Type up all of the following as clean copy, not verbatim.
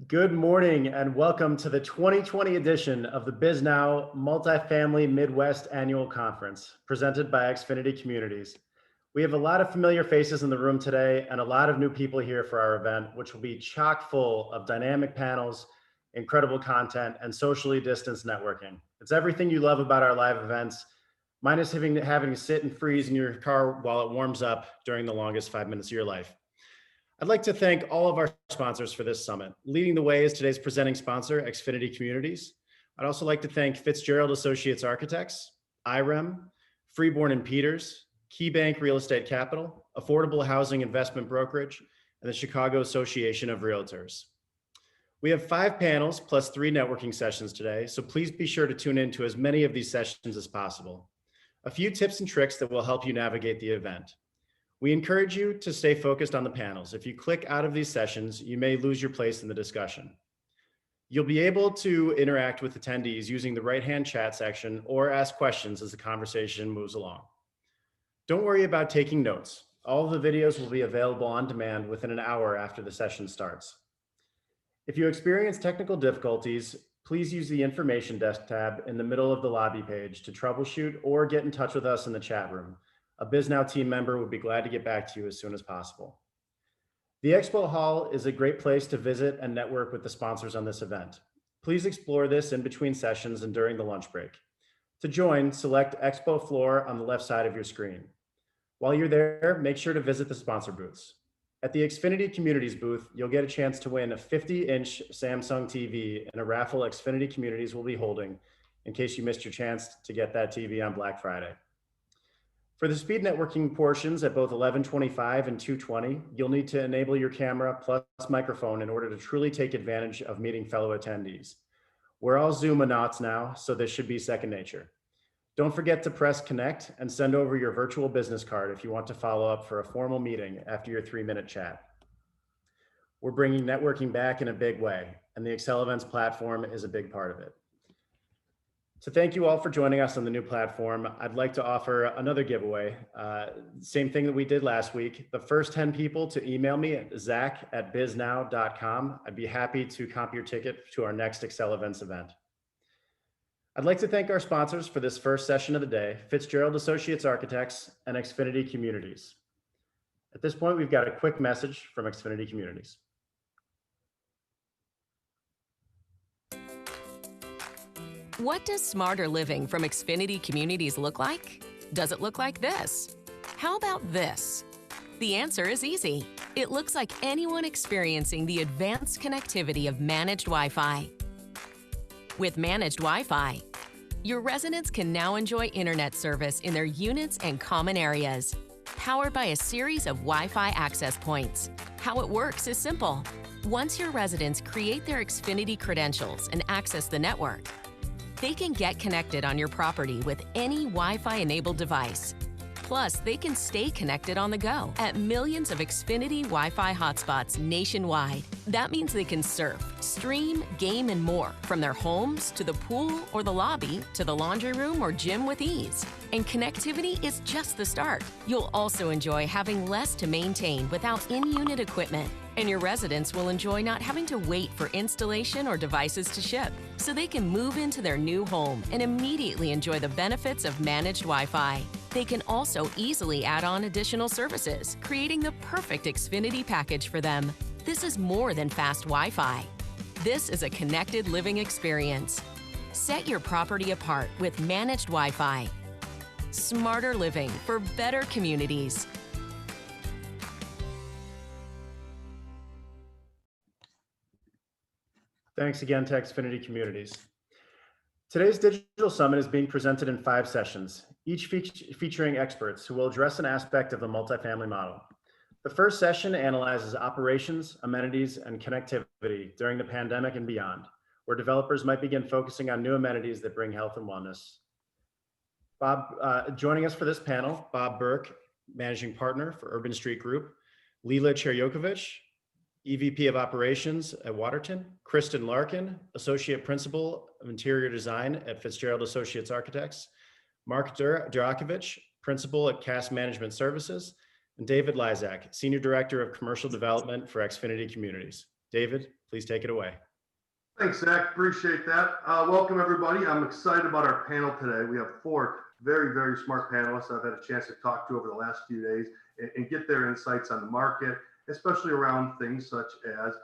Good morning and welcome to the 2020 edition of the Bisnow Multifamily Midwest Annual Conference, presented by Xfinity Communities. We have a lot of familiar faces in the room today and a lot of new people here for our event, which will be chock full of dynamic panels, incredible content, and socially distanced networking. It's everything you love about our live events, minus having to sit and freeze in your car while it warms up during the longest 5 minutes of your life. I'd like to thank all of our sponsors for this summit. Leading the way is today's presenting sponsor, Xfinity Communities. I'd also like to thank Fitzgerald Associates Architects, IREM, Freeborn and Peters, KeyBank Real Estate Capital, Affordable Housing Investment Brokerage, and the Chicago Association of Realtors. We have 5 panels plus 3 networking sessions today, so please be sure to tune in to as many of these sessions as possible. A few tips and tricks that will help you navigate the event. We encourage you to stay focused on the panels. If you click out of these sessions, you may lose your place in the discussion. You'll be able to interact with attendees using the right-hand chat section or ask questions as the conversation moves along. Don't worry about taking notes. All of the videos will be available on demand within an hour after the session starts. If you experience technical difficulties, please use the information desk tab in the middle of the lobby page to troubleshoot or get in touch with us in the chat room. A Bisnow team member would be glad to get back to you as soon as possible. The Expo Hall is a great place to visit and network with the sponsors on this event. Please explore this in between sessions and during the lunch break. To join, select Expo Floor on the left side of your screen. While you're there, make sure to visit the sponsor booths. At the Xfinity Communities booth, you'll get a chance to win a 50-inch Samsung TV in a raffle Xfinity Communities will be holding in case you missed your chance to get that TV on Black Friday. For the speed networking portions at both 11:25 and 2:20, you'll need to enable your camera plus microphone in order to truly take advantage of meeting fellow attendees. We're all Zoom-anauts now, so this should be second nature. Don't forget to press connect and send over your virtual business card if you want to follow up for a formal meeting after your 3-minute chat. We're bringing networking back in a big way, and the Excel Events platform is a big part of it. So thank you all for joining us on the new platform. I'd like to offer another giveaway. Same thing that we did last week. The first 10 people to email me at zach@bisnow.com. I'd be happy to comp your ticket to our next Excel Events event. I'd like to thank our sponsors for this first session of the day, Fitzgerald Associates Architects and Xfinity Communities. At this point, we've got a quick message from Xfinity Communities. What does smarter living from Xfinity Communities look like? Does it look like this? How about this? The answer is easy. It looks like anyone experiencing the advanced connectivity of managed Wi-Fi. With managed Wi-Fi, your residents can now enjoy internet service in their units and common areas, powered by a series of Wi-Fi access points. How it works is simple. Once your residents create their Xfinity credentials and access the network, they can get connected on your property with any Wi-Fi enabled device. Plus, they can stay connected on the go at millions of Xfinity Wi-Fi hotspots nationwide. That means they can surf, stream, game, and more from their homes to the pool or the lobby to the laundry room or gym with ease. And connectivity is just the start. You'll also enjoy having less to maintain without in-unit equipment. And your residents will enjoy not having to wait for installation or devices to ship, so they can move into their new home and immediately enjoy the benefits of managed Wi-Fi. They can also easily add on additional services, creating the perfect Xfinity package for them. This is more than fast Wi-Fi. This is a connected living experience. Set your property apart with managed Wi-Fi. Smarter living for better communities. Thanks again to Xfinity Communities. Today's digital summit is being presented in 5 sessions, each featuring experts who will address an aspect of the multifamily model. The first session analyzes operations, amenities, and connectivity during the pandemic and beyond, where developers might begin focusing on new amenities that bring health and wellness. Joining us for this panel, Bob Burke, Managing Partner for Urban Street Group, Leela Cheryokovich, EVP of Operations at Waterton, Kristen Larkin, Associate Principal of Interior Design at Fitzgerald Associates Architects, Mark Durakovich, Principal at Cast Management Services, and David Lizak, Senior Director of Commercial Development for Xfinity Communities. David, please take it away. Thanks, Zach. Appreciate that. Welcome, everybody. I'm excited about our panel today. We have four very, very smart panelists I've had a chance to talk to over the last few days and get their insights on the market, especially around things such as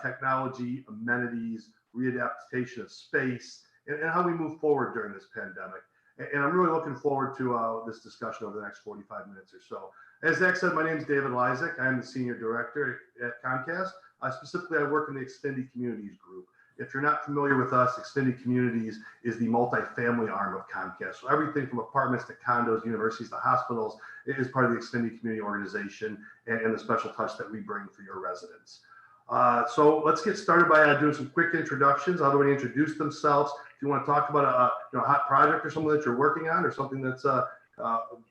technology, amenities, readaptation of space, and how we move forward during this pandemic. And I'm really looking forward to this discussion over the next 45 minutes or so. As Zach said, my name is David Lysak. I'm the Senior Director at Comcast. Specifically, I work in the Xfinity Communities Group. If you're not familiar with us, Xfinity Communities is the multifamily arm of Comcast. So everything from apartments to condos, universities to hospitals is part of the Xfinity Community Organization and the special touch that we bring for your residents. So let's get started by doing some quick introductions. How do they introduce themselves? If you want to talk about a hot project or something that you're working on or something that's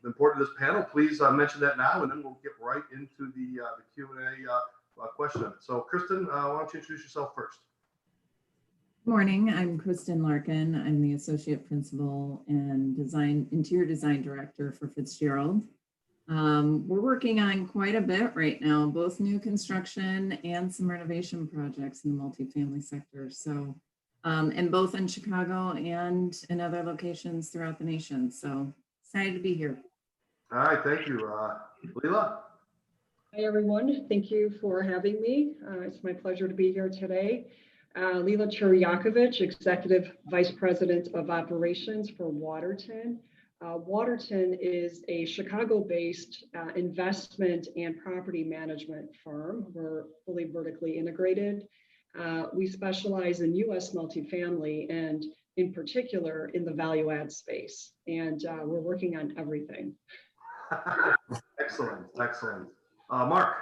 important to this panel, please mention that now, and then we'll get right into the Q&A question of it. So Kristen, why don't you introduce yourself first? Good morning, I'm Kristen Larkin. I'm the Associate Principal and Interior Design Director for Fitzgerald. We're working on quite a bit right now, both new construction and some renovation projects in the multifamily sector. So, and both in Chicago and in other locations throughout the nation. So excited to be here. All right, thank you. Leela? Hi, everyone. Thank you for having me. It's my pleasure to be here today. Leela Churyakovich, Executive Vice President of Operations for Waterton. Waterton is a Chicago-based investment and property management firm. We're fully vertically integrated. We specialize in U.S. multifamily and in particular in the value add space. And we're working on everything. Excellent, excellent. Mark?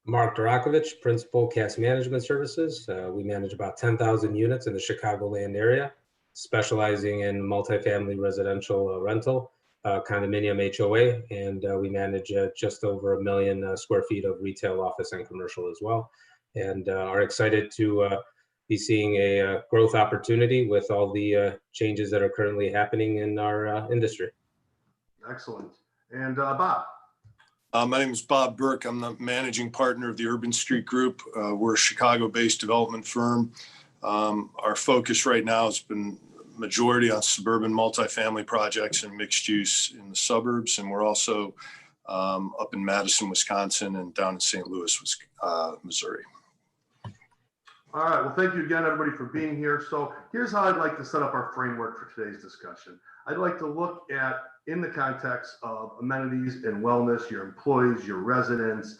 Mark Durakovich, Principal Cast Management Services. We manage about 10,000 units in the Chicagoland area, specializing in multifamily residential rental, condominium HOA, and we manage just over 1 million square feet of retail, office, and commercial as well, and are excited to be seeing a growth opportunity with all the changes that are currently happening in our industry. Excellent. And Bob? My name is Bob Burke. I'm the managing partner of the Urban Street Group. We're a Chicago-based development firm. Our focus right now has been majority on suburban multifamily projects and mixed use in the suburbs. And we're also up in Madison, Wisconsin, and down in St. Louis, Missouri. All right, well, thank you again, everybody, for being here. So here's how I'd like to set up our framework for today's discussion. I'd like to look at, in the context of amenities and wellness, your employees, your residents,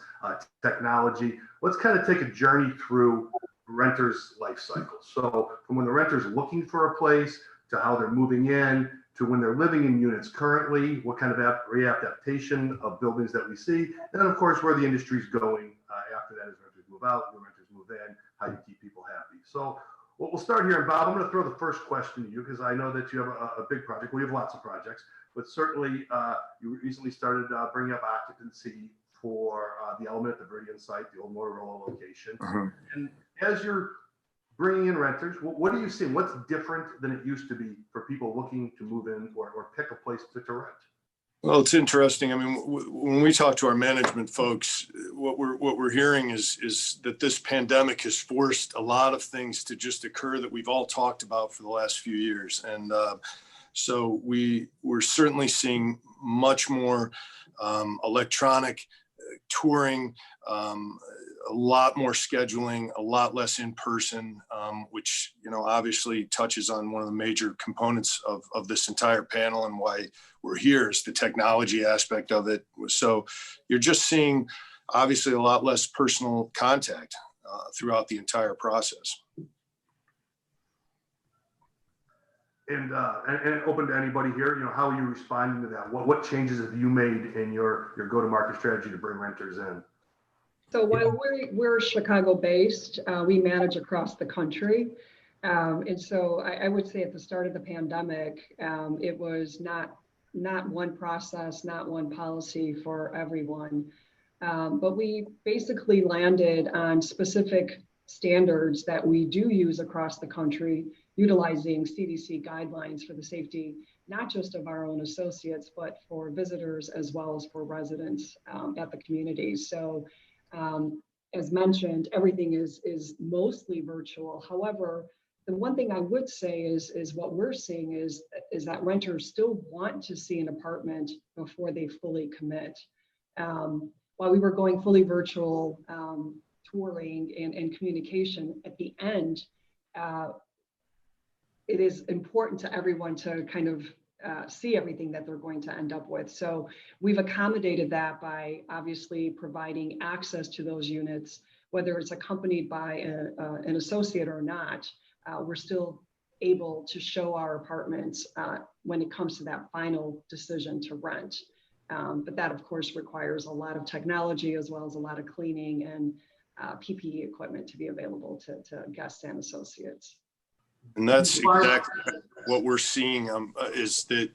technology. Let's kind of take a journey through renters' life cycle. So from when the renter's looking for a place to how they're moving in to when they're living in units currently, what kind of readaptation of buildings that we see, and then of course where the industry's going after that as renters move out, when renters move in, how you keep people happy. So we'll start here, and Bob, I'm going to throw the first question to you because I know that you have a big project. We have lots of projects, but certainly you recently started bringing up occupancy for the Element at the Viridian site, the old Motorola location. And as you're bringing in renters, what are you seeing? What's different than it used to be for people looking to move in or pick a place to rent? Well, it's interesting. I mean, when we talk to our management folks, what we're hearing is that this pandemic has forced a lot of things to just occur that we've all talked about for the last few years. And so we're certainly seeing much more electronic touring, a lot more scheduling, a lot less in person, which, obviously touches on one of the major components of this entire panel and why we're here is the technology aspect of it. So you're just seeing obviously a lot less personal contact throughout the entire process. And open to anybody here, how are you responding to that? What changes have you made in your go-to-market strategy to bring renters in? So while we're Chicago-based, we manage across the country. And so I would say at the start of the pandemic, it was not one process, not one policy for everyone. But we basically landed on specific standards that we do use across the country, utilizing CDC guidelines for the safety, not just of our own associates, but for visitors as well as for residents at the community. So as mentioned, everything is mostly virtual. However, the one thing I would say is what we're seeing is that renters still want to see an apartment before they fully commit. While we were going fully virtual touring and communication, at the end, it is important to everyone to kind of see everything that they're going to end up with. So we've accommodated that by obviously providing access to those units, whether it's accompanied by an associate or not. We're still able to show our apartments when it comes to that final decision to rent. But that, of course, requires a lot of technology as well as a lot of cleaning and PPE equipment to be available to guests and associates. And that's exactly what we're seeing is that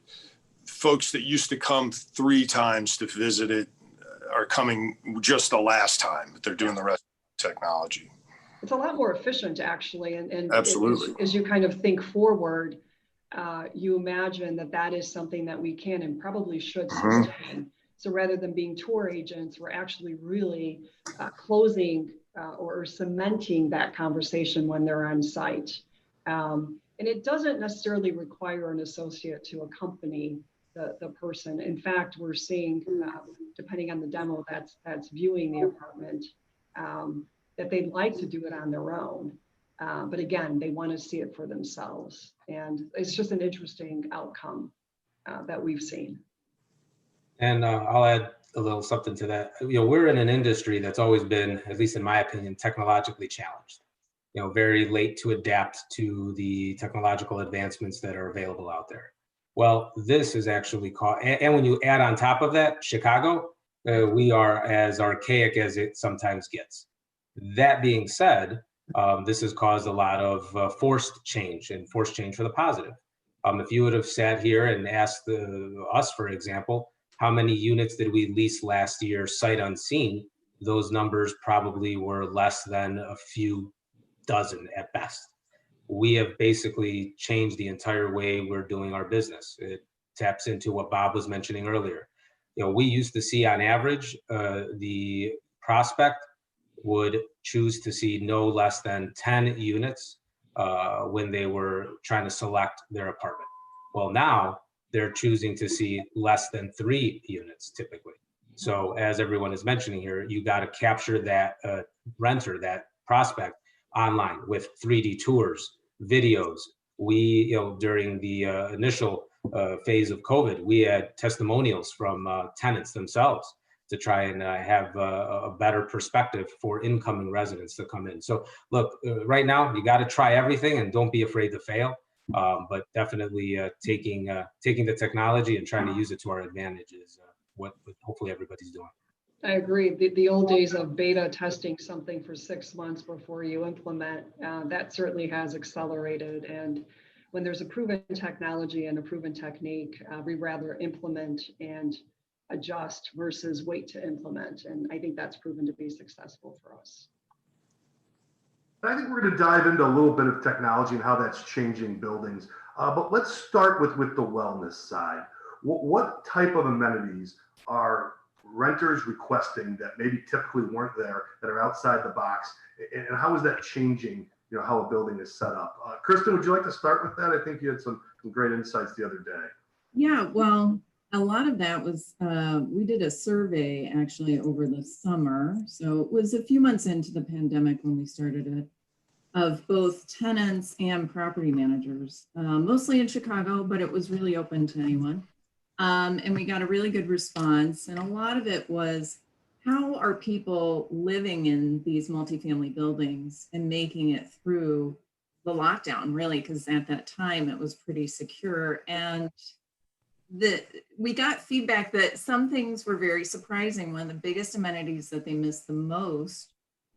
folks that used to come 3 times to visit it are coming just the last time, but they're doing the rest of the technology. It's a lot more efficient, actually. And absolutely, as you kind of think forward, you imagine that is something that we can and probably should sustain. So rather than being tour agents, we're actually really closing or cementing that conversation when they're on site. And it doesn't necessarily require an associate to accompany the person. In fact, we're seeing, depending on the demo that's viewing the apartment, that they'd like to do it on their own. But again, they want to see it for themselves. And it's just an interesting outcome that we've seen. And I'll add a little something to that. We're in an industry that's always been, at least in my opinion, technologically challenged. Very late to adapt to the technological advancements that are available out there. Well, this is actually called, and when you add on top of that, Chicago, we are as archaic as it sometimes gets. That being said, this has caused a lot of forced change and forced change for the positive. If you would have sat here and asked us, for example, how many units did we lease last year sight unseen, those numbers probably were less than a few dozen at best. We have basically changed the entire way we're doing our business. It taps into what Bob was mentioning earlier. We used to see on average, the prospect would choose to see no less than 10 units when they were trying to select their apartment. Well, now they're choosing to see less than 3 units typically. So as everyone is mentioning here, you got to capture that renter, that prospect online with 3D tours, videos. We, during the initial phase of COVID, we had testimonials from tenants themselves to try and have a better perspective for incoming residents to come in. So look, right now you got to try everything and don't be afraid to fail. But definitely taking the technology and trying to use it to our advantage is what hopefully everybody's doing. I agree. The old days of beta testing something for 6 months before you implement, that certainly has accelerated. And when there's a proven technology and a proven technique, we rather implement and adjust versus wait to implement. And I think that's proven to be successful for us. I think we're going to dive into a little bit of technology and how that's changing buildings. But let's start with the wellness side. What type of amenities are renters requesting that maybe typically weren't there, that are outside the box? And how is that changing, how a building is set up? Kristen, would you like to start with that? I think you had some great insights the other day. Yeah, well, a lot of that was, we did a survey actually over the summer. So it was a few months into the pandemic when we started it, of both tenants and property managers, mostly in Chicago, but it was really open to anyone. And we got a really good response. And a lot of it was, how are people living in these multifamily buildings and making it through the lockdown, really? Because at that time it was pretty secure. And we got feedback that some things were very surprising. One of the biggest amenities that they missed the most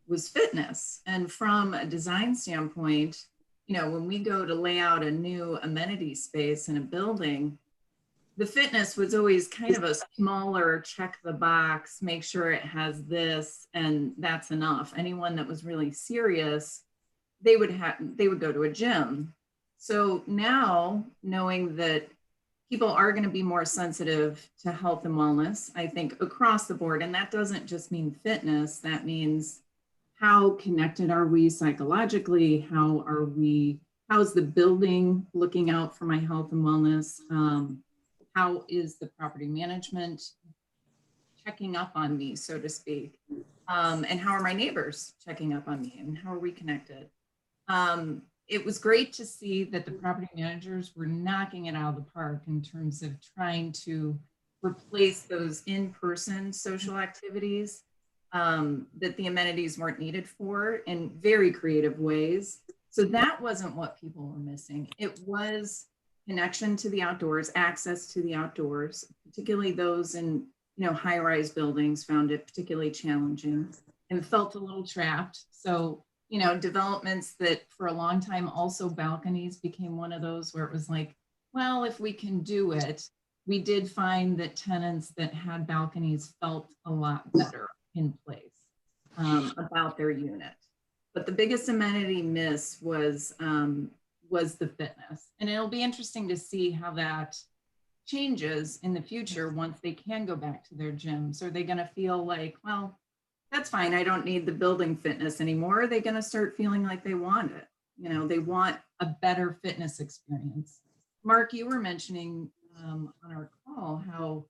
was fitness. And from a design standpoint, when we go to lay out a new amenity space in a building, the fitness was always kind of a smaller check the box, make sure it has this, and that's enough. Anyone that was really serious, they would go to a gym. So now, knowing that people are going to be more sensitive to health and wellness, I think across the board, and that doesn't just mean fitness, that means how connected are we psychologically? How's the building looking out for my health and wellness? How is the property management checking up on me, so to speak? And how are my neighbors checking up on me, and how are we connected? It was great to see that the property managers were knocking it out of the park in terms of trying to replace those in-person social activities that the amenities weren't needed for in very creative ways. So that wasn't what people were missing. It was connection to the outdoors, access to the outdoors, particularly those in high-rise buildings found it particularly challenging and felt a little trapped. So developments that for a long time also balconies became one of those where it was like, well, if we can do it. We did find that tenants that had balconies felt a lot better in place about their unit. But the biggest amenity miss was the fitness. And it'll be interesting to see how that changes in the future once they can go back to their gyms. Are they going to feel like, well, that's fine, I don't need the building fitness anymore? Are they going to start feeling like they want it? They want a better fitness experience. Mark, you were mentioning on our call how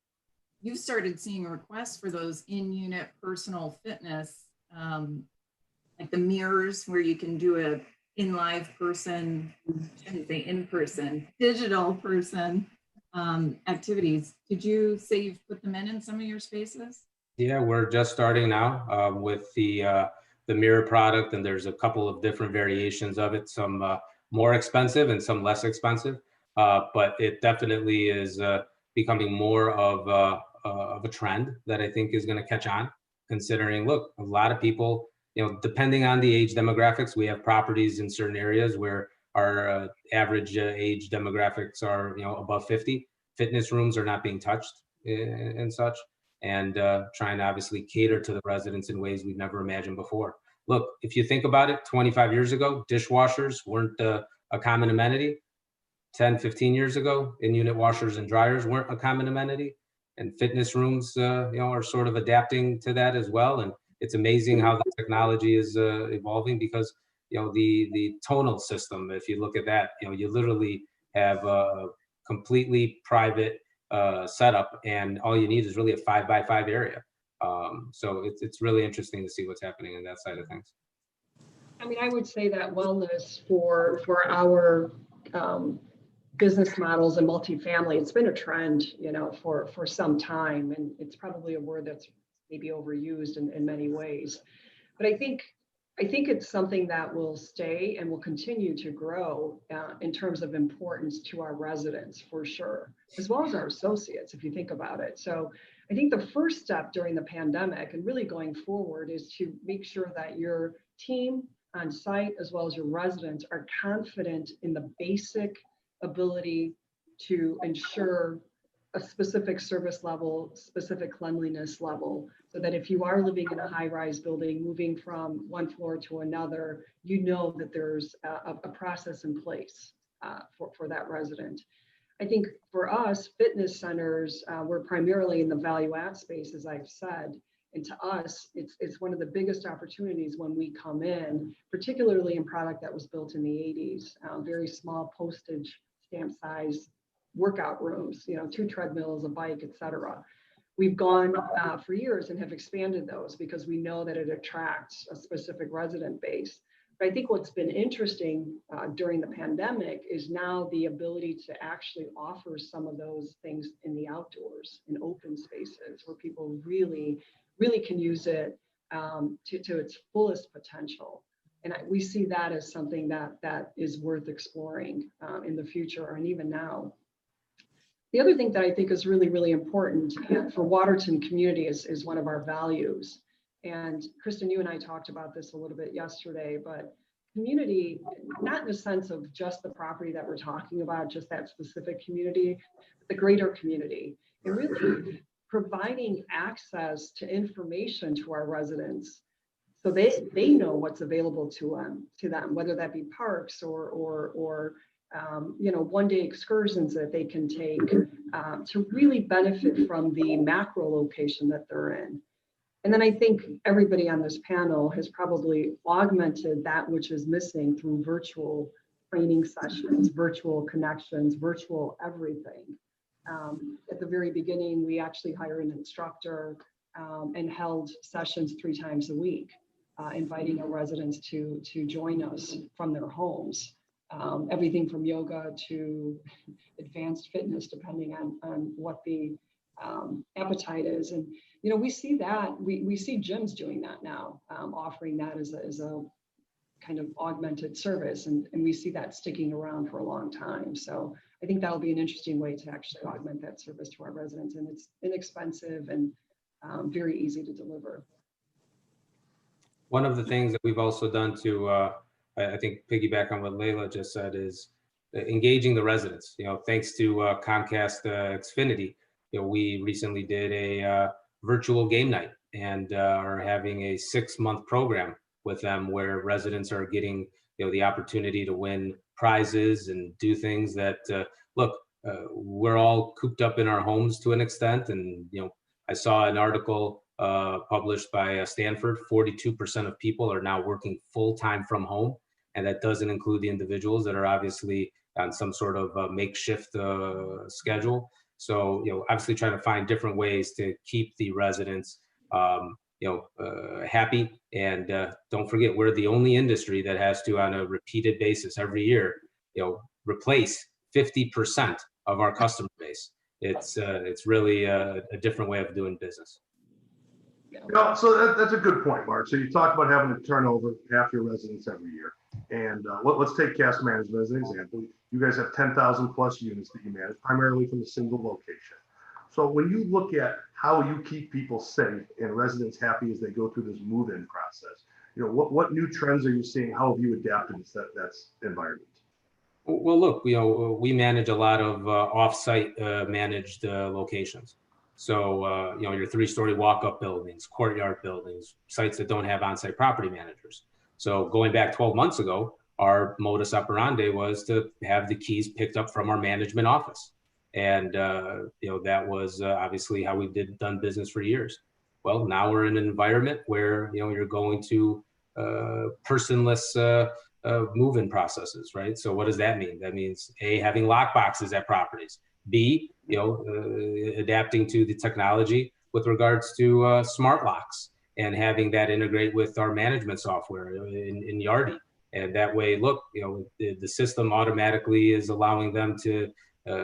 you started seeing requests for those in-unit personal fitness, like the mirrors where you can do a in-live person, I shouldn't say in-person, digital person activities. Did you say you've put them in some of your spaces? Yeah, we're just starting now with the mirror product, and there's a couple of different variations of it, some more expensive and some less expensive, but it definitely is becoming more of a trend that I think is going to catch on, considering, look, a lot of people, depending on the age demographics, we have properties in certain areas where our average age demographics are, above 50. Fitness rooms are not being touched and such. And trying to obviously cater to the residents in ways we've never imagined before. Look, if you think about it, 25 years ago, dishwashers weren't a common amenity. 10, 15 years ago, in-unit washers and dryers weren't a common amenity. And fitness rooms, are sort of adapting to that as well. And it's amazing how the technology is evolving because, the tonal system, if you look at that, you literally have a completely private setup, and all you need is really a 5x5 area. So it's really interesting to see what's happening in that side of things. I mean, I would say that wellness for our business models and multifamily, it's been a trend, for some time, and it's probably a word that's maybe overused in many ways. But I think it's something that will stay and will continue to grow in terms of importance to our residents, for sure, as well as our associates, if you think about it. So I think the first step during the pandemic and really going forward is to make sure that your team on site, as well as your residents, are confident in the basic ability to ensure a specific service level, specific cleanliness level, so that if you are living in a high-rise building, moving from one floor to another, that there's a process in place for that resident. I think for us, fitness centers, we're primarily in the value add space, as I've said. And to us, it's one of the biggest opportunities when we come in, particularly in product that was built in the 80s, very small postage stamp size workout rooms, 2 treadmills, a bike, et cetera. We've gone for years and have expanded those because we know that it attracts a specific resident base. But I think what's been interesting during the pandemic is now the ability to actually offer some of those things in the outdoors, in open spaces where people really can use it to its fullest potential. And we see that as something that is worth exploring in the future and even now. The other thing that I think is really, really important for Waterton community is one of our values. And Kristen, you and I talked about this a little bit yesterday, but community, not in the sense of just the property that we're talking about, just that specific community, but the greater community. And really providing access to information to our residents so they know what's available to them, whether that be parks or one-day excursions that they can take to really benefit from the macro location that they're in. And then I think everybody on this panel has probably augmented that which is missing through virtual training sessions, virtual connections, virtual everything. At the very beginning, we actually hired an instructor and held sessions 3 times a week, inviting our residents to join us from their homes. Everything from yoga to advanced fitness, depending on what the appetite is. And, you know, we see that, we see gyms doing that now, offering that as a kind of augmented service. And we see that sticking around for a long time. So I think that'll be an interesting way to actually augment that service to our residents. And it's inexpensive and very easy to deliver. One of the things that we've also done to, I think, piggyback on what Layla just said is engaging the residents. You know, thanks to Comcast Xfinity, you know, we recently did a virtual game night and are having a 6-month program with them where residents are getting, you know, the opportunity to win prizes and do things that, look, we're all cooped up in our homes to an extent. And, you know, I saw an article published by Stanford, 42% of people are now working full-time from home. And that doesn't include the individuals that are obviously on some sort of makeshift schedule. So, you know, obviously trying to find different ways to keep the residents, happy. And don't forget, we're the only industry that has to, on a repeated basis every year, you know, replace 50% of our customer base. It's really a different way of doing business. Yeah, so that's a good point, Mark. So you talk about having to turn over half your residents every year. And let's take cast management as an example. You guys have 10,000 plus units that you manage, primarily from a single location. So when you look at how you keep people safe and residents happy as they go through this move-in process, you know, what new trends are you seeing? How have you adapted to that environment? Well, look, you know, we manage a lot of off-site managed locations. So, you know, your 3-story walk-up buildings, courtyard buildings, sites that don't have on-site property managers. So going back 12 months ago, our modus operandi was to have the keys picked up from our management office. And, you know, that was obviously how we done business for years. Well, now we're in an environment where, you know, you're going to personless move-in processes, right? So what does that mean? That means A, having lock boxes at properties. B, you know, adapting to the technology with regards to smart locks and having that integrate with our management software in Yardi. And that way, look, you know, the system automatically is allowing them to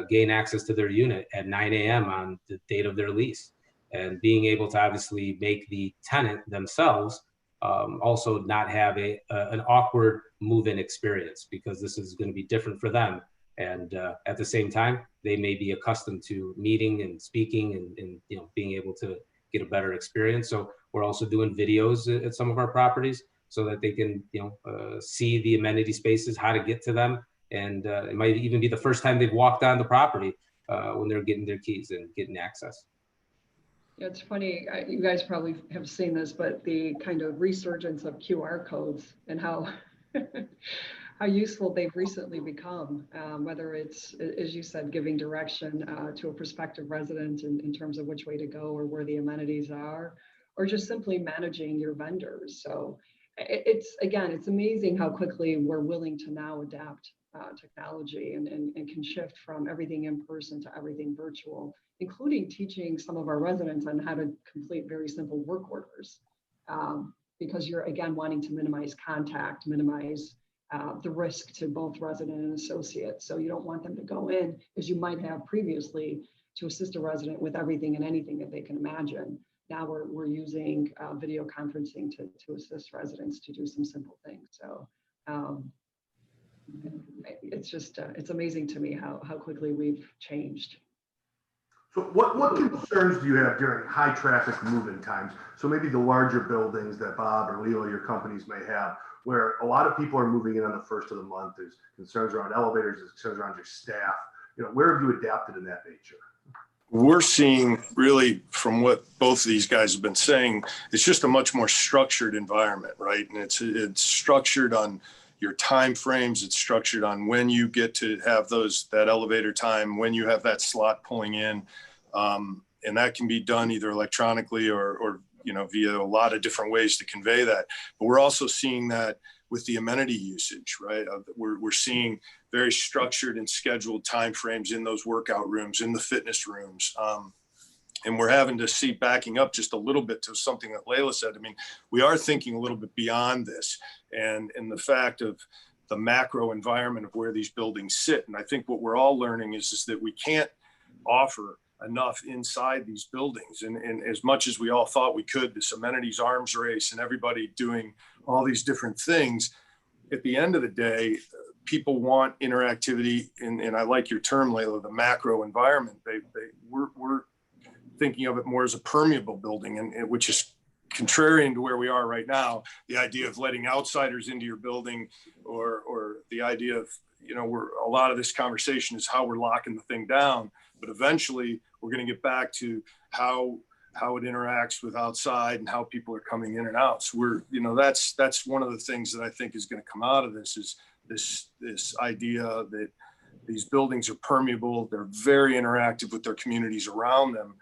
gain access to their unit at 9 a.m. on the date of their lease. And being able to obviously make the tenant themselves also not have an awkward move-in experience, because this is going to be different for them. And at the same time, they may be accustomed to meeting and speaking and you know, being able to get a better experience. So we're also doing videos at some of our properties so that they can, you know, see the amenity spaces, how to get to them. And it might even be the first time they've walked on the property when they're getting their keys and getting access. Yeah, it's funny, you guys probably have seen this, but the kind of resurgence of QR codes and how how useful they've recently become, whether it's, as you said, giving direction to a prospective resident in terms of which way to go or where the amenities are, or just simply managing your vendors. So it's, again, it's amazing how quickly we're willing to now adapt technology and can shift from everything in person to everything virtual, including teaching some of our residents on how to complete very simple work orders, because you're, again, wanting to minimize contact, minimize the risk to both resident and associate. So you don't want them to go in, as you might have previously, to assist a resident with everything and anything that they can imagine. Now we're using video conferencing to assist residents to do some simple things. So it's just, it's amazing to me how quickly we've changed. So what concerns do you have during high traffic move-in times? So maybe the larger buildings that Bob or Leo, your companies may have, where a lot of people are moving in on the first of the month. There's concerns around elevators, there's concerns around your staff. You know, where have you adapted in that nature? We're seeing, really, from what both of these guys have been saying, it's just a much more structured environment, right? And it's structured on your time frames. It's structured on when you get to have that elevator time, when you have that slot pulling in. And that can be done either electronically or via a lot of different ways to convey that. But we're also seeing that with the amenity usage, right? We're seeing very structured and scheduled timeframes in those workout rooms, in the fitness rooms. And we're having to see, backing up just a little bit to something that Layla said. I mean, we are thinking a little bit beyond this and the fact of the macro environment of where these buildings sit. And I think what we're all learning is that we can't offer enough inside these buildings. And as much as we all thought we could, this amenities arms race and everybody doing all these different things, at the end of the day, people want interactivity. And I like your term, Layla, the macro environment. We're thinking of it more as a permeable building, and which is contrarian to where we are right now. The idea of letting outsiders into your building, or the idea of, where a lot of this conversation is how we're locking the thing down. But eventually we're going to get back to how it interacts with outside and how people are coming in and out. So that's one of the things that I think is going to come out of this, is this idea that these buildings are permeable. They're very interactive with their communities around them.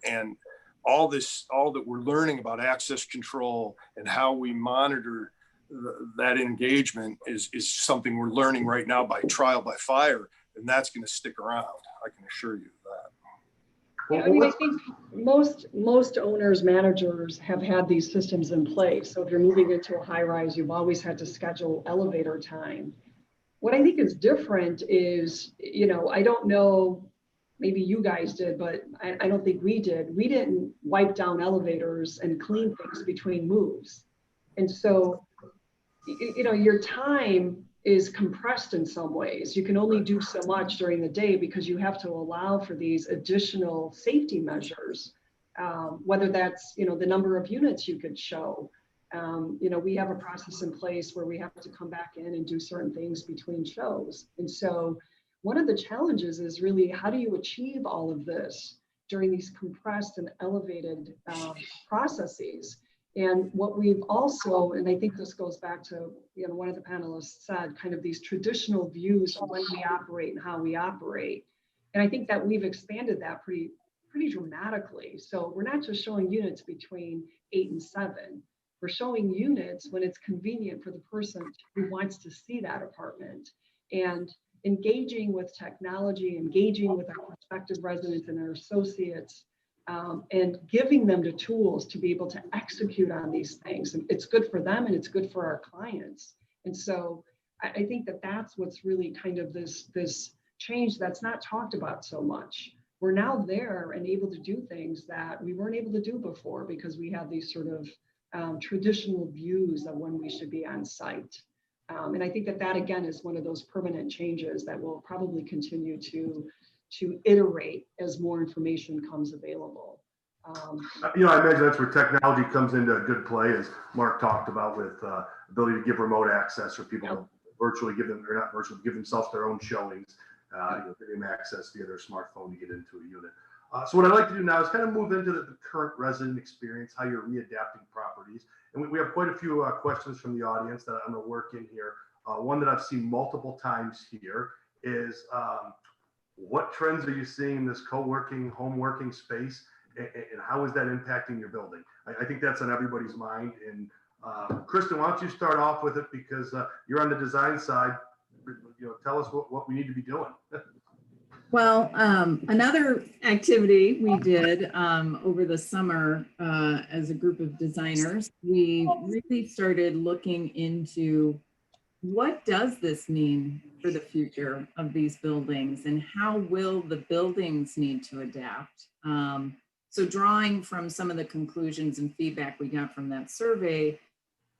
And all that we're learning about access control and how we monitor that engagement is something we're learning right now by trial by fire, and that's going to stick around. I can assure you of that. Yeah, I mean, I think most owners, managers have had these systems in place. So if you're moving into a high rise, you've always had to schedule elevator time. What I think is different is, I don't know, maybe you guys did, but I don't think we did. We didn't wipe down elevators and clean things between moves. And so, your time is compressed in some ways. You can only do so much during the day because you have to allow for these additional safety measures, whether that's, the number of units you could show. We have a process in place where we have to come back in and do certain things between shows. And so one of the challenges is really, how do you achieve all of this during these compressed and elevated processes? And what we've also, and I think this goes back to, one of the panelists said, kind of these traditional views of when we operate and how we operate. And I think that we've expanded that pretty dramatically. So we're not just showing units between 8 and 7. We're showing units when it's convenient for the person who wants to see that apartment, and engaging with technology, engaging with our prospective residents and our associates, and giving them the tools to be able to execute on these things. And it's good for them and it's good for our clients. And so I think that that's what's really kind of this change that's not talked about so much. We're now there and able to do things that we weren't able to do before because we have these sort of traditional views of when we should be on site. And I think that again is one of those permanent changes that will probably continue to iterate as more information comes available. I imagine that's where technology comes into a good play, as Mark talked about, with ability to give remote access for people to virtually give them, or not virtually, give themselves their own showings, giving them access via their smartphone to get into a unit. So what I'd like to do now is kind of move into the current resident experience, how you're readapting properties. And we have quite a few questions from the audience that I'm going to work in here. One that I've seen multiple times here is, what trends are you seeing in this co-working, home working space, and how is that impacting your building? I think that's on everybody's mind. And Kristen, why don't you start off with it, because you're on the design side. Tell us what we need to be doing. Well, another activity we did over the summer as a group of designers, we really started looking into what does this mean for the future of these buildings, and how will the buildings need to adapt? So drawing from some of the conclusions and feedback we got from that survey,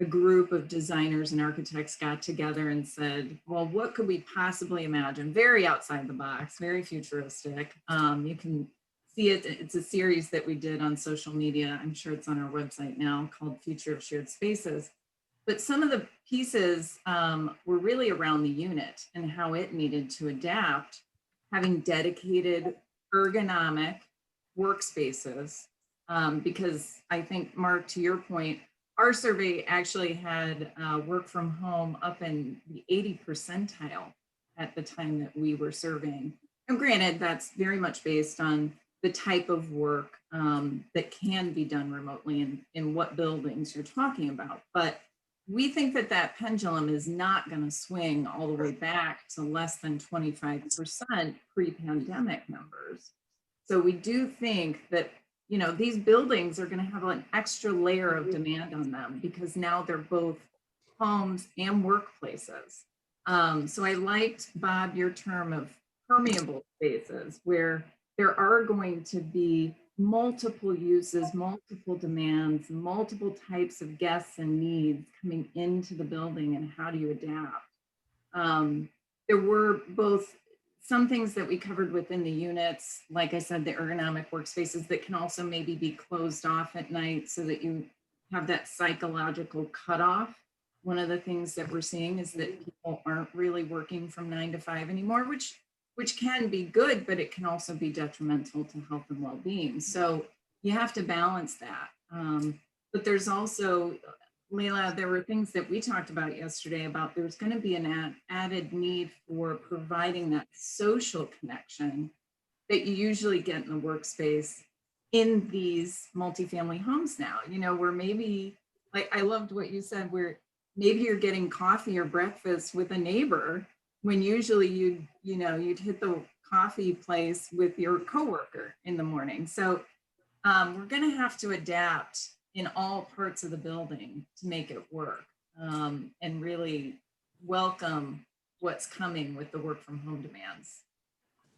a group of designers and architects got together and said, well, what could we possibly imagine? Very outside the box, very futuristic. You can see it. It's a series that we did on social media. I'm sure it's on our website now, called Future of Shared Spaces. But some of the pieces were really around the unit and how it needed to adapt, having dedicated ergonomic workspaces. Because I think, Mark, to your point, our survey actually had work from home up in the 80 percentile at the time that we were surveying. And granted, that's very much based on the type of work that can be done remotely and in what buildings you're talking about. But we think that that pendulum is not going to swing all the way back to less than 25% pre-pandemic numbers. So we do think that, you know, these buildings are going to have an extra layer of demand on them because now they're both homes and workplaces. So I liked, Bob, your term of permeable spaces, where there are going to be multiple uses, multiple demands, multiple types of guests and needs coming into the building, and how do you adapt? There were both some things that we covered within the units, like I said, the ergonomic workspaces that can also maybe be closed off at night so that you have that psychological cutoff. One of the things that we're seeing is that people aren't really working from 9 to 5 anymore, which can be good, but it can also be detrimental to health and well-being. So you have to balance that. But there's also, Leila, there were things that we talked about yesterday about there's going to be an added need for providing that social connection that you usually get in the workspace in these multifamily homes now, you know, where maybe, like I loved what you said, where maybe you're getting coffee or breakfast with a neighbor when usually you'd hit the coffee place with your coworker in the morning. So we're going to have to adapt in all parts of the building to make it work, and really welcome what's coming with the work from home demands.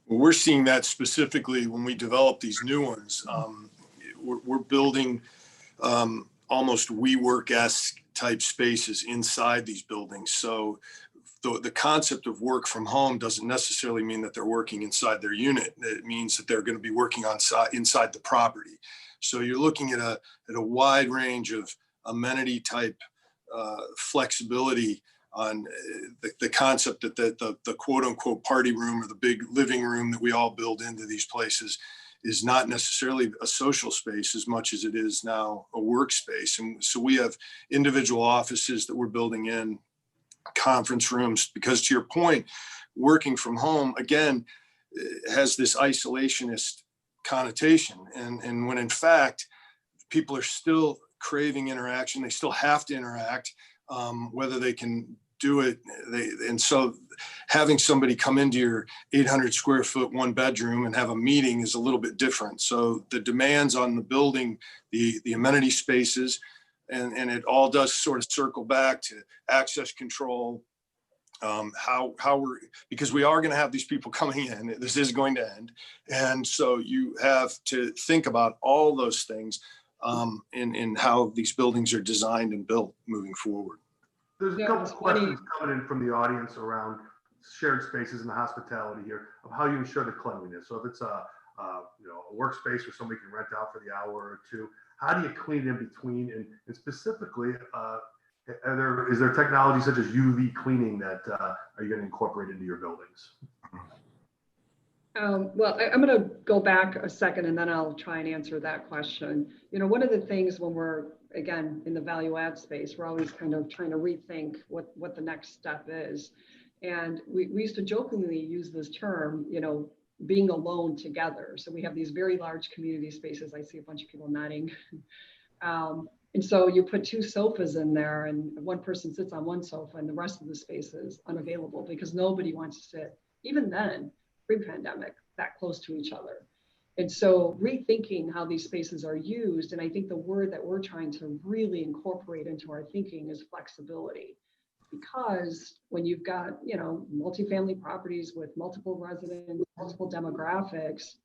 Well, we're seeing that specifically when we develop these new ones. We're building almost WeWork-esque type spaces inside these buildings. So the concept of work from home doesn't necessarily mean that they're working inside their unit. It means that they're going to be working inside the property. So you're looking at a wide range of amenity type flexibility on the concept that the quote unquote party room or the big living room that we all build into these places is not necessarily a social space as much as it is now a workspace. And so we have individual offices that we're building in, conference rooms, because to your point, working from home, again, has this isolationist connotation. And when in fact, people are still craving interaction, they still have to interact, whether they can do it. And so having somebody come into your 800 square foot one bedroom and have a meeting is a little bit different. So the demands on the building, the amenity spaces, and it all does sort of circle back to access control, because we are going to have these people coming in. This is going to end. And so you have to think about all those things in how these buildings are designed and built moving forward. There's a couple of questions coming in from the audience around shared spaces and the hospitality here of how you ensure the cleanliness. So if it's a workspace where somebody can rent out for the hour or two, how do you clean in between? And specifically, is there technology such as UV cleaning that are you going to incorporate into your buildings? Well, I'm going to go back a second and then I'll try and answer that question. You know, one of the things when we're, again, in the value add space, we're always kind of trying to rethink what the next step is. And we used to jokingly use this term, you know, being alone together. So we have these very large community spaces. I see a bunch of people nodding. And so you put two sofas in there and one person sits on one sofa and the rest of the space is unavailable because nobody wants to sit, even then, pre-pandemic, that close to each other. And so rethinking how these spaces are used, and I think the word that we're trying to really incorporate into our thinking is flexibility. Because when you've got, you know, multifamily properties with multiple residents, multiple demographics,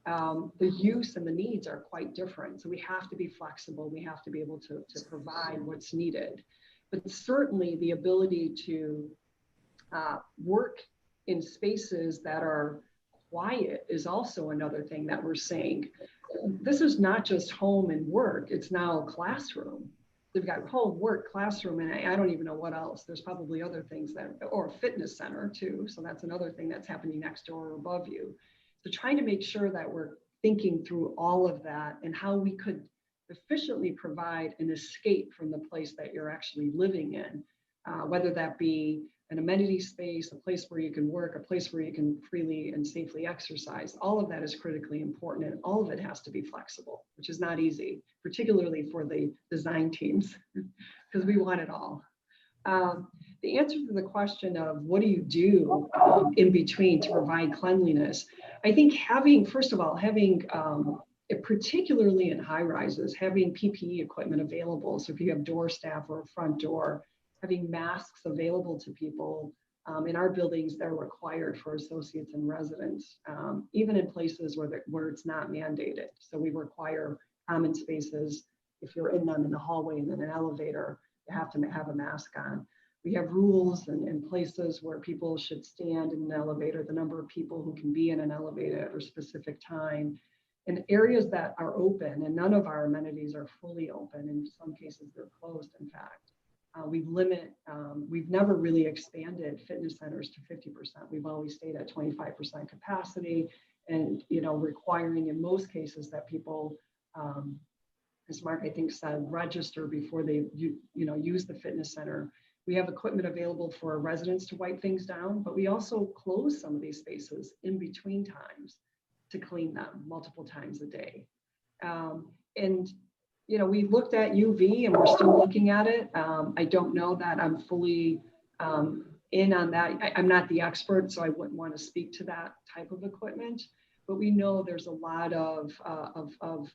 the use and the needs are quite different. So we have to be flexible. We have to be able to provide what's needed. But certainly the ability to work in spaces that are quiet is also another thing that we're saying. This is not just home and work, it's now classroom. They've got home, work, classroom, and I don't even know what else. There's probably other things or a fitness center too. So that's another thing that's happening next door or above you. So trying to make sure that we're thinking through all of that and how we could efficiently provide an escape from the place that you're actually living in, whether that be an amenity space, a place where you can work, a place where you can freely and safely exercise. All of that is critically important, and all of it has to be flexible, which is not easy, particularly for the design teams, because we want it all. The answer to the question of what do you do in between to provide cleanliness, I think first of all, having particularly in high rises, having PPE equipment available. So if you have door staff or a front door, having masks available to people. In our buildings, they're required for associates and residents, even in places where it's not mandated. So we require common spaces. If you're in them in the hallway and in an elevator, you have to have a mask on. We have rules and places where people should stand in an elevator, the number of people who can be in an elevator at a specific time. In areas that are open, and none of our amenities are fully open. In some cases, they're closed, in fact. We've never really expanded fitness centers to 50%. We've always stayed at 25% capacity, and requiring in most cases that people, as Mark I think said, register before they use the fitness center. We have equipment available for residents to wipe things down, but we also close some of these spaces in between times to clean them multiple times a day. We looked at UV and we're still looking at it. I don't know that I'm fully in on that. I'm not the expert, so I wouldn't want to speak to that type of equipment, but we know there's a lot of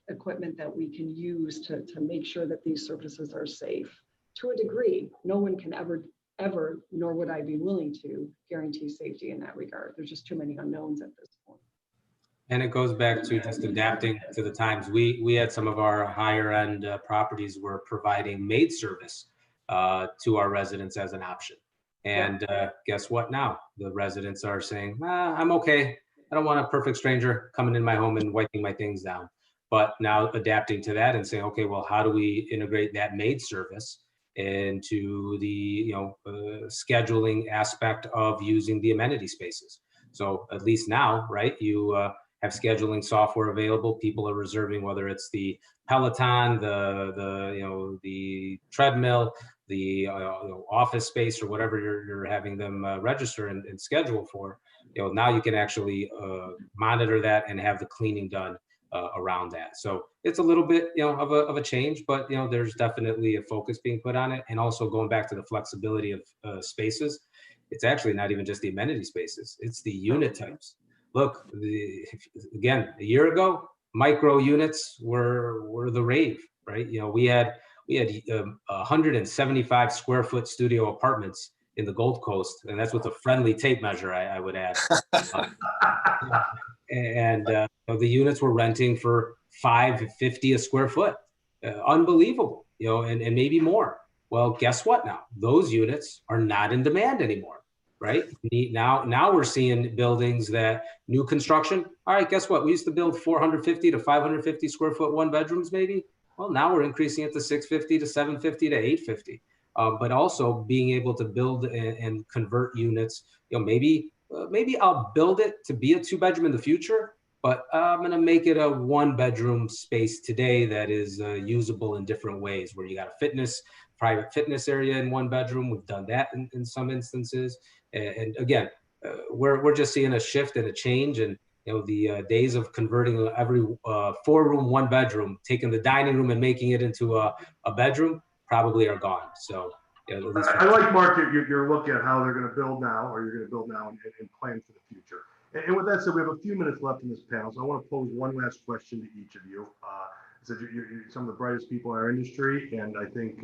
equipment that we can use to make sure that these surfaces are safe to a degree. No one can ever, nor would I be willing to guarantee safety in that regard. There's just too many unknowns at this point. And it goes back to just adapting to the times. We had some of our higher end properties were providing maid service to our residents as an option. And guess what now? The residents are saying, I'm okay. I don't want a perfect stranger coming in my home and wiping my things down. But now adapting to that and saying, okay, well, how do we integrate that maid service into the scheduling aspect of using the amenity spaces? So at least now, right, you have scheduling software available. People are reserving, whether it's the Peloton, the treadmill, the office space, or whatever you're having them register and schedule for. Now you can actually monitor that and have the cleaning done around that. So it's a little bit of a change, but there's definitely a focus being put on it. And also going back to the flexibility of spaces, it's actually not even just the amenity spaces, it's the unit types. Look, again, a year ago, micro units were the rave, right? We had 175 square foot studio apartments in the Gold Coast, and that's with a friendly tape measure, I would add. And the units were renting for $550 a square foot. Unbelievable, and maybe more. Well, guess what now? Those units are not in demand anymore, right? Now we're seeing buildings that new construction. All right, guess what? We used to build 450 to 550 square foot one bedrooms maybe. Well, now we're increasing it to 650 to 750 to 850. But also being able to build and convert units, maybe I'll build it to be a 2-bedroom in the future, but I'm going to make it a 1-bedroom space today that is usable in different ways, where you got a private fitness area in 1 bedroom. We've done that in some instances. And again, we're just seeing a shift and a change. And the days of converting every 4-room 1-bedroom, taking the dining room and making it into a bedroom, probably are gone. So at least I like, Mark, you're looking at how they're going to build now, or you're going to build now and plan for the future. And with that said, we have a few minutes left in this panel, so I want to pose one last question to each of you. You're some of the brightest people in our industry, and I think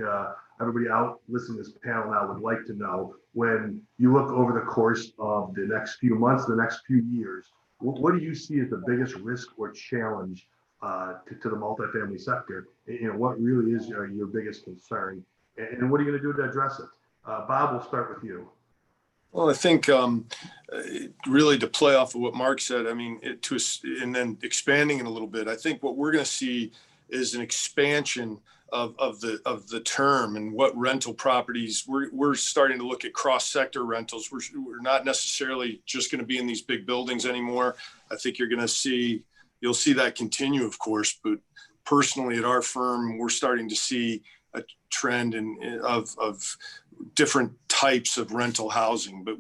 everybody out listening to this panel now would like to know, when you look over the course of the next few months, the next few years, what do you see as the biggest risk or challenge to the multifamily sector? What really is your biggest concern, and what are you going to do to address it? Bob, we'll start with you. Well, I think really to play off of what Mark said, and then expanding it a little bit, I think what we're going to see is an expansion of the term and what rental properties. We're starting to look at cross-sector rentals. We're not necessarily just going to be in these big buildings anymore. I think you'll see that continue, of course, but personally at our firm, we're starting to see a trend of different types of rental housing. But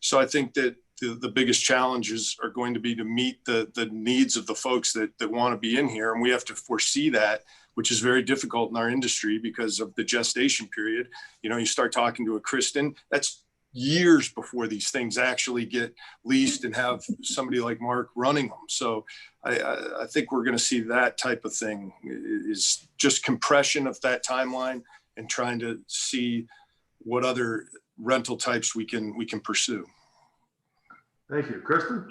so I think that the biggest challenges are going to be to meet the needs of the folks that want to be in here. And we have to foresee that, which is very difficult in our industry because of the gestation period. You start talking to a Kristen, that's years before these things actually get leased and have somebody like Mark running them. So I think we're going to see that type of thing, is just compression of that timeline and trying to see what other rental types we can pursue. Thank you. Kristen?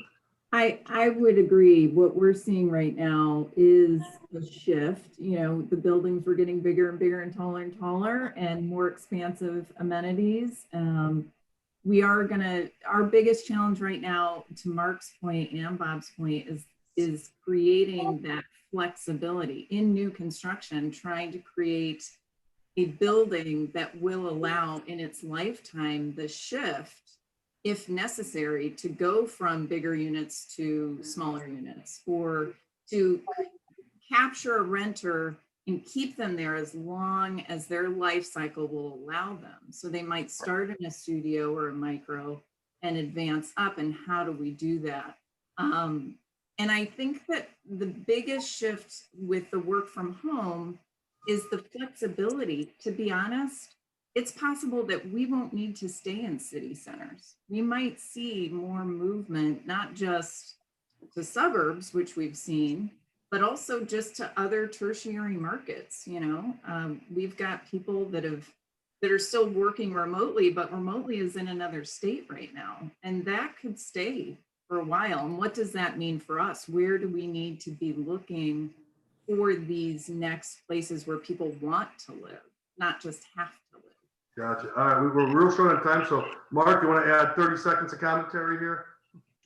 I would agree. What we're seeing right now is a shift. The buildings were getting bigger and bigger and taller and more expansive amenities. Our biggest challenge right now, to Mark's point and Bob's point, is creating that flexibility in new construction, trying to create a building that will allow in its lifetime the shift, if necessary, to go from bigger units to smaller units, or to capture a renter and keep them there as long as their life cycle will allow them. So they might start in a studio or a micro and advance up. And how do we do that? And I think that the biggest shift with the work from home is the flexibility. To be honest, it's possible that we won't need to stay in city centers. We might see more movement, not just to suburbs, which we've seen, but also just to other tertiary markets. We've got people that are still working remotely, but remotely is in another state right now. And that could stay for a while. And what does that mean for us? Where do we need to be looking for these next places where people want to live, not just have to live? Gotcha. All right, we're real short on time. So Mark, you want to add 30 seconds of commentary here?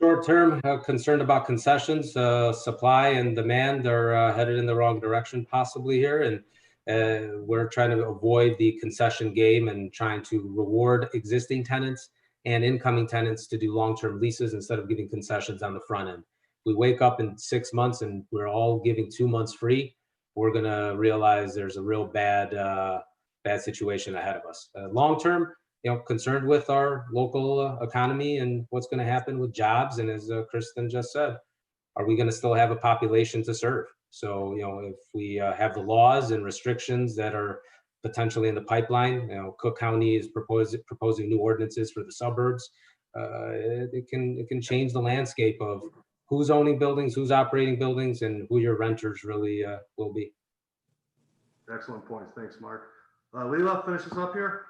Short term, concerned about concessions. Supply and demand are headed in the wrong direction possibly here. And we're trying to avoid the concession game and trying to reward existing tenants and incoming tenants to do long-term leases instead of giving concessions on the front end. We wake up in 6 months and we're all giving 2 months free, we're going to realize there's a real bad situation ahead of us. Long term, concerned with our local economy and what's going to happen with jobs. And as Kristen just said, are we going to still have a population to serve? So, if we have the laws and restrictions that are potentially in the pipeline, Cook County is proposing new ordinances for the suburbs. It can change the landscape of who's owning buildings, who's operating buildings, and who your renters really will be. Excellent points. Thanks, Mark. Leila, finish us up here.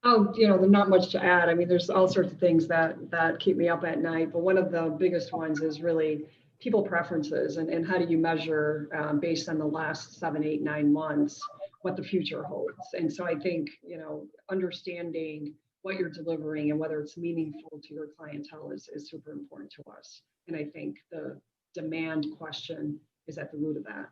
Oh, there's not much to add. I mean, there's all sorts of things that keep me up at night, but one of the biggest ones is really people preferences and how do you measure based on the last 7, 8, 9 months what the future holds. And so I think, understanding what you're delivering and whether it's meaningful to your clientele is super important to us. And I think the demand question is at the root of that.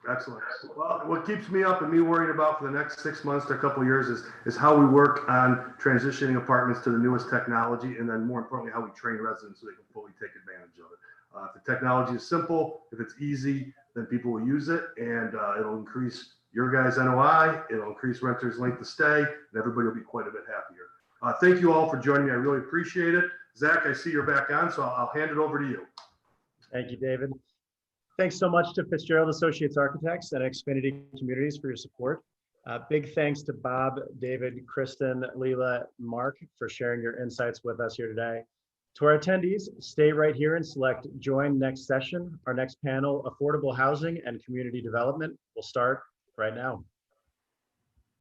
Excellent. Well, what keeps me up and me worried about for the next 6 months to a couple of years is how we work on transitioning apartments to the newest technology, and then more importantly, how we train residents so they can fully take advantage of it. If the technology is simple, if it's easy, then people will use it, and it'll increase your guys' NOI, it'll increase renters' length of stay, and everybody will be quite a bit happier. Thank you all for joining me. I really appreciate it. Zach, I see you're back on, so I'll hand it over to you. Thank you, David. Thanks so much to Fitzgerald Associates Architects and Xfinity Communities for your support. Big thanks to Bob, David, Kristen, Leila, Mark for sharing your insights with us here today. To our attendees, stay right here and select Join Next Session. Our next panel, Affordable Housing and Community Development, will start right now.